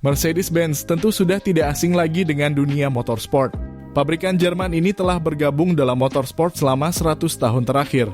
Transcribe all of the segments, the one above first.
Mercedes-Benz tentu sudah tidak asing lagi dengan dunia motorsport. Pabrikan Jerman ini telah bergabung dalam motorsport selama 100 tahun terakhir.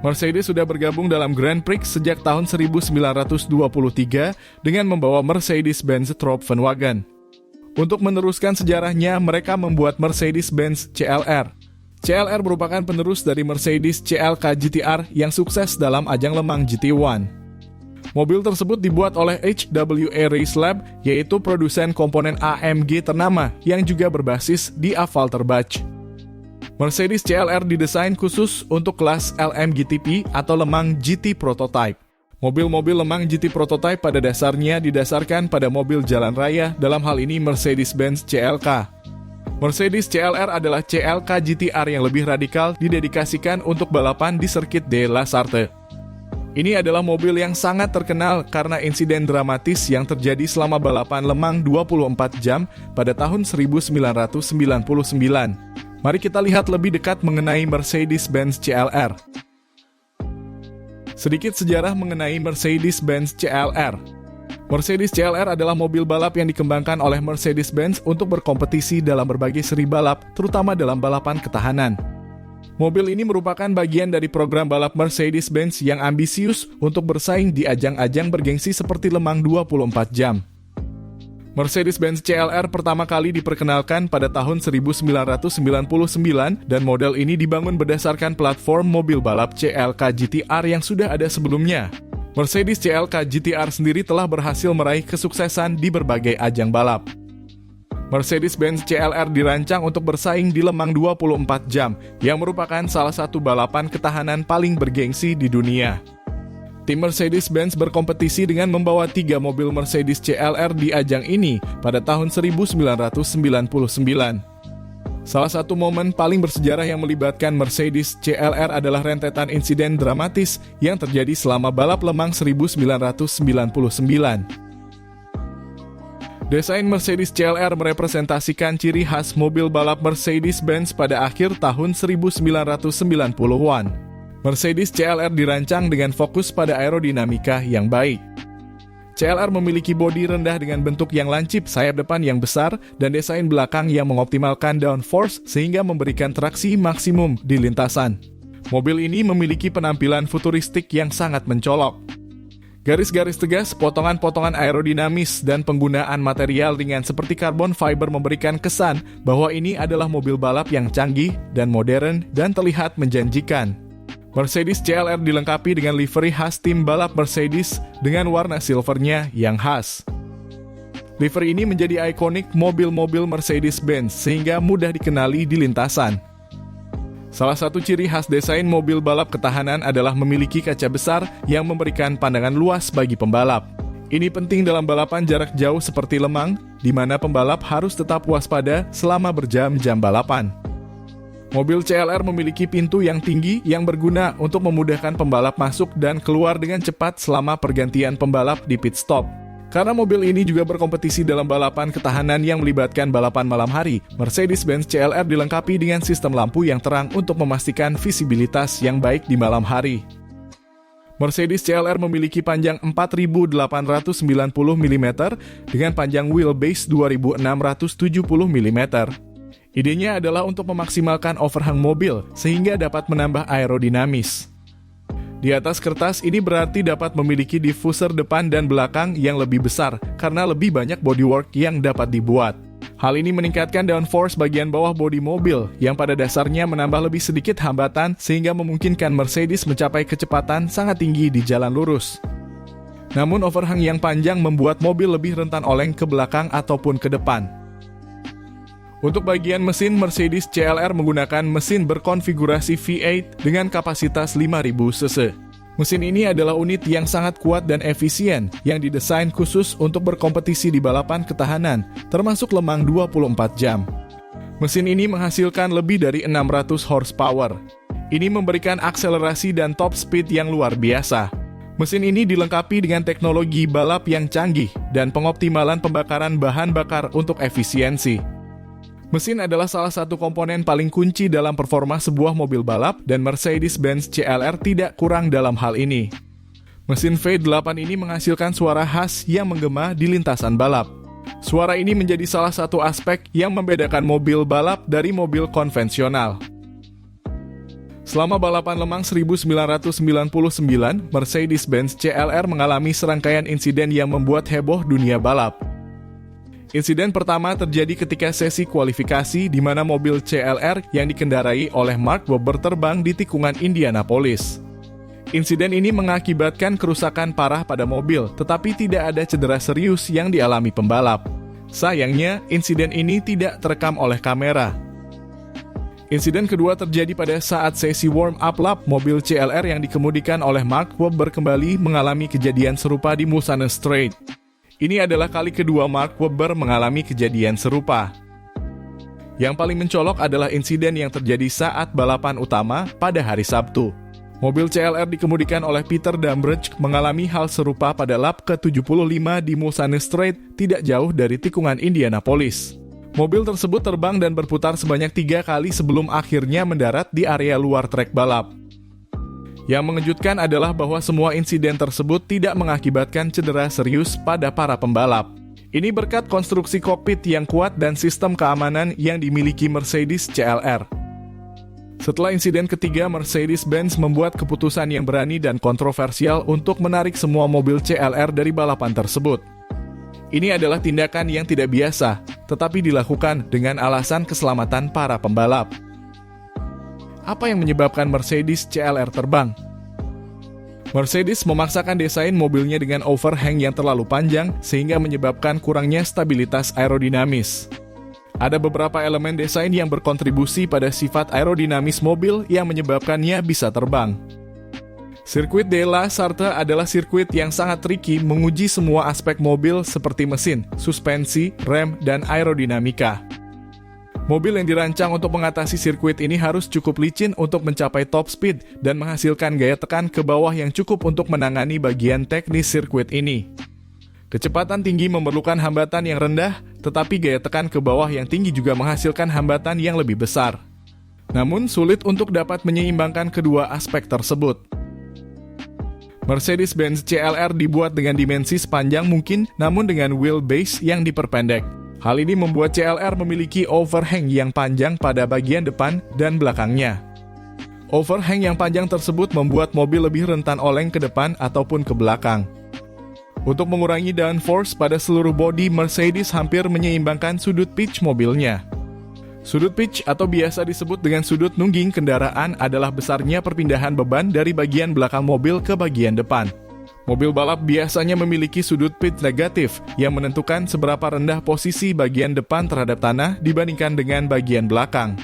Mercedes sudah bergabung dalam Grand Prix sejak tahun 1923 dengan membawa Mercedes-Benz Tropfenwagen. Untuk meneruskan sejarahnya, mereka membuat Mercedes-Benz CLR. CLR merupakan penerus dari Mercedes CLK GTR yang sukses dalam ajang Le Mans GT1. Mobil tersebut dibuat oleh HWA Race Lab, yaitu produsen komponen AMG ternama yang juga berbasis di Affalterbach. Mercedes CLR didesain khusus untuk kelas LMGTP atau Le Mans GT Prototype. Mobil-mobil Le Mans GT Prototype pada dasarnya didasarkan pada mobil jalan raya, dalam hal ini Mercedes-Benz CLK. Mercedes CLR adalah CLK GTR yang lebih radikal, didedikasikan untuk balapan di sirkuit de la Sarthe. Ini adalah mobil yang sangat terkenal karena insiden dramatis yang terjadi selama balapan Le Mans 24 jam pada tahun 1999. Mari kita lihat lebih dekat mengenai Mercedes-Benz CLR. Sedikit sejarah mengenai Mercedes-Benz CLR. Mercedes CLR adalah mobil balap yang dikembangkan oleh Mercedes-Benz untuk berkompetisi dalam berbagai seri balap, terutama dalam balapan ketahanan. Mobil ini merupakan bagian dari program balap Mercedes-Benz yang ambisius untuk bersaing di ajang-ajang bergengsi seperti Le Mans 24 jam. Mercedes-Benz CLR pertama kali diperkenalkan pada tahun 1999 dan model ini dibangun berdasarkan platform mobil balap CLK GTR yang sudah ada sebelumnya. Mercedes CLK GTR sendiri telah berhasil meraih kesuksesan di berbagai ajang balap. Mercedes-Benz CLR dirancang untuk bersaing di Le Mans 24 jam, yang merupakan salah satu balapan ketahanan paling bergengsi di dunia. Tim Mercedes-Benz berkompetisi dengan membawa 3 mobil Mercedes CLR di ajang ini pada tahun 1999. Salah satu momen paling bersejarah yang melibatkan Mercedes CLR adalah rentetan insiden dramatis yang terjadi selama balap Le Mans 1999. Desain Mercedes CLR merepresentasikan ciri khas mobil balap Mercedes-Benz pada akhir tahun 1990-an. Mercedes CLR dirancang dengan fokus pada aerodinamika yang baik. CLR memiliki bodi rendah dengan bentuk yang lancip, sayap depan yang besar, dan desain belakang yang mengoptimalkan downforce sehingga memberikan traksi maksimum di lintasan. Mobil ini memiliki penampilan futuristik yang sangat mencolok. Garis-garis tegas, potongan-potongan aerodinamis, dan penggunaan material ringan seperti carbon fiber memberikan kesan bahwa ini adalah mobil balap yang canggih dan modern dan terlihat menjanjikan. Mercedes CLR dilengkapi dengan livery khas tim balap Mercedes dengan warna silvernya yang khas. Livery ini menjadi ikonik mobil-mobil Mercedes-Benz sehingga mudah dikenali di lintasan. Salah satu ciri khas desain mobil balap ketahanan adalah memiliki kaca besar yang memberikan pandangan luas bagi pembalap. Ini penting dalam balapan jarak jauh seperti Le Mans, di mana pembalap harus tetap waspada selama berjam-jam balapan. Mobil CLR memiliki pintu yang tinggi yang berguna untuk memudahkan pembalap masuk dan keluar dengan cepat selama pergantian pembalap di pit stop. Karena mobil ini juga berkompetisi dalam balapan ketahanan yang melibatkan balapan malam hari, Mercedes-Benz CLR dilengkapi dengan sistem lampu yang terang untuk memastikan visibilitas yang baik di malam hari. Mercedes CLR memiliki panjang 4.890 mm dengan panjang wheelbase 2.670 mm. Idenya adalah untuk memaksimalkan overhang mobil sehingga dapat menambah aerodinamis. Di atas kertas ini berarti dapat memiliki diffuser depan dan belakang yang lebih besar karena lebih banyak bodywork yang dapat dibuat. Hal ini meningkatkan downforce bagian bawah bodi mobil yang pada dasarnya menambah lebih sedikit hambatan sehingga memungkinkan Mercedes mencapai kecepatan sangat tinggi di jalan lurus. Namun overhang yang panjang membuat mobil lebih rentan oleng ke belakang ataupun ke depan. Untuk bagian mesin, Mercedes CLR menggunakan mesin berkonfigurasi V8 dengan kapasitas 5.000 cc. Mesin ini adalah unit yang sangat kuat dan efisien yang didesain khusus untuk berkompetisi di balapan ketahanan, termasuk Le Mans 24 jam. Mesin ini menghasilkan lebih dari 600 horsepower. Ini memberikan akselerasi dan top speed yang luar biasa. Mesin ini dilengkapi dengan teknologi balap yang canggih dan pengoptimalan pembakaran bahan bakar untuk efisiensi. Mesin adalah salah satu komponen paling kunci dalam performa sebuah mobil balap dan Mercedes-Benz CLR tidak kurang dalam hal ini. Mesin V8 ini menghasilkan suara khas yang menggema di lintasan balap. Suara ini menjadi salah satu aspek yang membedakan mobil balap dari mobil konvensional. Selama balapan Le Mans 1999, Mercedes-Benz CLR mengalami serangkaian insiden yang membuat heboh dunia balap. Insiden pertama terjadi ketika sesi kualifikasi di mana mobil CLR yang dikendarai oleh Mark Webber terbang di tikungan Indianapolis. Insiden ini mengakibatkan kerusakan parah pada mobil, tetapi tidak ada cedera serius yang dialami pembalap. Sayangnya, insiden ini tidak terekam oleh kamera. Insiden kedua terjadi pada saat sesi warm-up lap mobil CLR yang dikemudikan oleh Mark Webber kembali mengalami kejadian serupa di Mulsanne Straight. Ini adalah kali kedua Mark Webber mengalami kejadian serupa. Yang paling mencolok adalah insiden yang terjadi saat balapan utama pada hari Sabtu. Mobil CLR dikemudikan oleh Peter Dambrecht mengalami hal serupa pada lap ke-75 di Mulsanne Straight tidak jauh dari tikungan Indianapolis. Mobil tersebut terbang dan berputar sebanyak 3 kali sebelum akhirnya mendarat di area luar trek balap. Yang mengejutkan adalah bahwa semua insiden tersebut tidak mengakibatkan cedera serius pada para pembalap. Ini berkat konstruksi kokpit yang kuat dan sistem keamanan yang dimiliki Mercedes CLR. Setelah insiden ketiga, Mercedes-Benz membuat keputusan yang berani dan kontroversial untuk menarik semua mobil CLR dari balapan tersebut. Ini adalah tindakan yang tidak biasa, tetapi dilakukan dengan alasan keselamatan para pembalap. Apa yang menyebabkan Mercedes CLR terbang? Mercedes memaksakan desain mobilnya dengan overhang yang terlalu panjang sehingga menyebabkan kurangnya stabilitas aerodinamis. Ada beberapa elemen desain yang berkontribusi pada sifat aerodinamis mobil yang menyebabkannya bisa terbang. Sirkuit de la Sarthe adalah sirkuit yang sangat tricky menguji semua aspek mobil seperti mesin, suspensi, rem, dan aerodinamika. Mobil yang dirancang untuk mengatasi sirkuit ini harus cukup licin untuk mencapai top speed dan menghasilkan gaya tekan ke bawah yang cukup untuk menangani bagian teknis sirkuit ini. Kecepatan tinggi memerlukan hambatan yang rendah, tetapi gaya tekan ke bawah yang tinggi juga menghasilkan hambatan yang lebih besar. Namun sulit untuk dapat menyeimbangkan kedua aspek tersebut. Mercedes-Benz CLR dibuat dengan dimensi sepanjang mungkin, namun dengan wheelbase yang diperpendek. Hal ini membuat CLR memiliki overhang yang panjang pada bagian depan dan belakangnya. Overhang yang panjang tersebut membuat mobil lebih rentan oleng ke depan ataupun ke belakang. Untuk mengurangi downforce pada seluruh bodi, Mercedes hampir menyeimbangkan sudut pitch mobilnya. Sudut pitch atau biasa disebut dengan sudut nungging kendaraan adalah besarnya perpindahan beban dari bagian belakang mobil ke bagian depan. Mobil balap biasanya memiliki sudut pitch negatif yang menentukan seberapa rendah posisi bagian depan terhadap tanah dibandingkan dengan bagian belakang.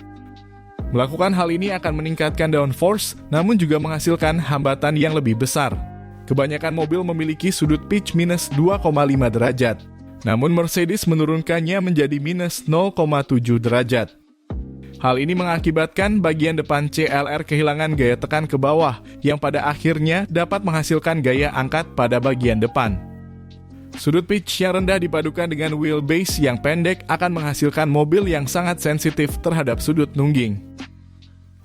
Melakukan hal ini akan meningkatkan downforce, namun juga menghasilkan hambatan yang lebih besar. Kebanyakan mobil memiliki sudut pitch minus 2,5 derajat. Namun Mercedes menurunkannya menjadi minus 0,7 derajat. Hal ini mengakibatkan bagian depan CLR kehilangan gaya tekan ke bawah yang pada akhirnya dapat menghasilkan gaya angkat pada bagian depan. Sudut pitch yang rendah dipadukan dengan wheelbase yang pendek akan menghasilkan mobil yang sangat sensitif terhadap sudut nungging.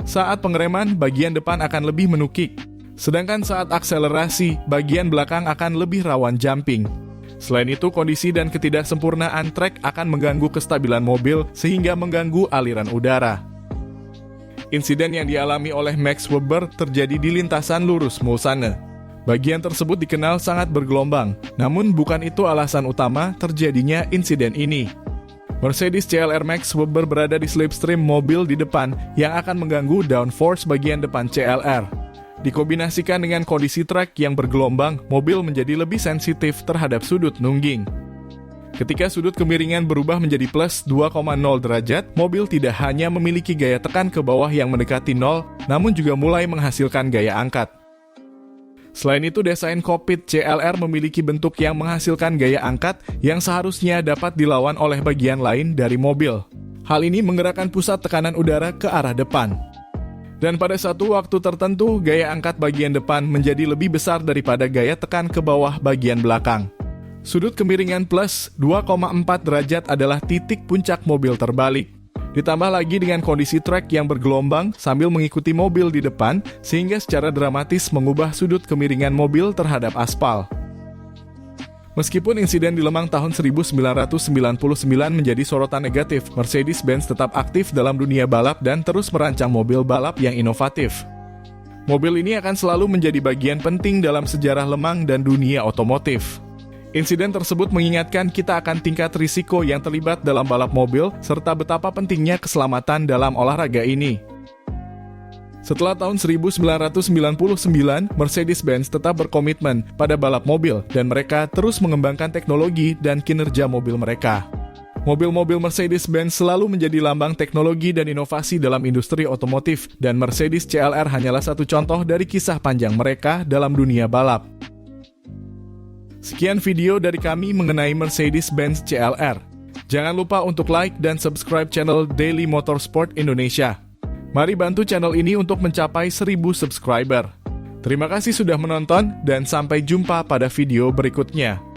Saat pengereman, bagian depan akan lebih menukik. Sedangkan saat akselerasi, bagian belakang akan lebih rawan jumping. Selain itu, kondisi dan ketidaksempurnaan trek akan mengganggu kestabilan mobil sehingga mengganggu aliran udara. Insiden yang dialami oleh Max Webber terjadi di lintasan lurus Mulsanne. Bagian tersebut dikenal sangat bergelombang, namun bukan itu alasan utama terjadinya insiden ini. Mercedes CLR Max Webber berada di slipstream mobil di depan yang akan mengganggu downforce bagian depan CLR. Dikombinasikan dengan kondisi trek yang bergelombang, mobil menjadi lebih sensitif terhadap sudut nungging. Ketika sudut kemiringan berubah menjadi plus 2,0 derajat, mobil tidak hanya memiliki gaya tekan ke bawah yang mendekati 0, namun juga mulai menghasilkan gaya angkat. Selain itu, desain kokpit CLR memiliki bentuk yang menghasilkan gaya angkat yang seharusnya dapat dilawan oleh bagian lain dari mobil. Hal ini menggerakkan pusat tekanan udara ke arah depan. Dan pada satu waktu tertentu, gaya angkat bagian depan menjadi lebih besar daripada gaya tekan ke bawah bagian belakang. Sudut kemiringan plus 2,4 derajat adalah titik puncak mobil terbalik. Ditambah lagi dengan kondisi trek yang bergelombang sambil mengikuti mobil di depan, sehingga secara dramatis mengubah sudut kemiringan mobil terhadap aspal. Meskipun insiden di Lemang tahun 1999 menjadi sorotan negatif, Mercedes-Benz tetap aktif dalam dunia balap dan terus merancang mobil balap yang inovatif. Mobil ini akan selalu menjadi bagian penting dalam sejarah Le Mans dan dunia otomotif. Insiden tersebut mengingatkan kita akan tingkat risiko yang terlibat dalam balap mobil, serta betapa pentingnya keselamatan dalam olahraga ini. Setelah tahun 1999, Mercedes-Benz tetap berkomitmen pada balap mobil dan mereka terus mengembangkan teknologi dan kinerja mobil mereka. Mobil-mobil Mercedes-Benz selalu menjadi lambang teknologi dan inovasi dalam industri otomotif, dan Mercedes CLR hanyalah satu contoh dari kisah panjang mereka dalam dunia balap. Sekian video dari kami mengenai Mercedes-Benz CLR. Jangan lupa untuk like dan subscribe channel Daily Motorsport Indonesia. Mari bantu channel ini untuk mencapai 1000 subscriber. Terima kasih sudah menonton dan sampai jumpa pada video berikutnya.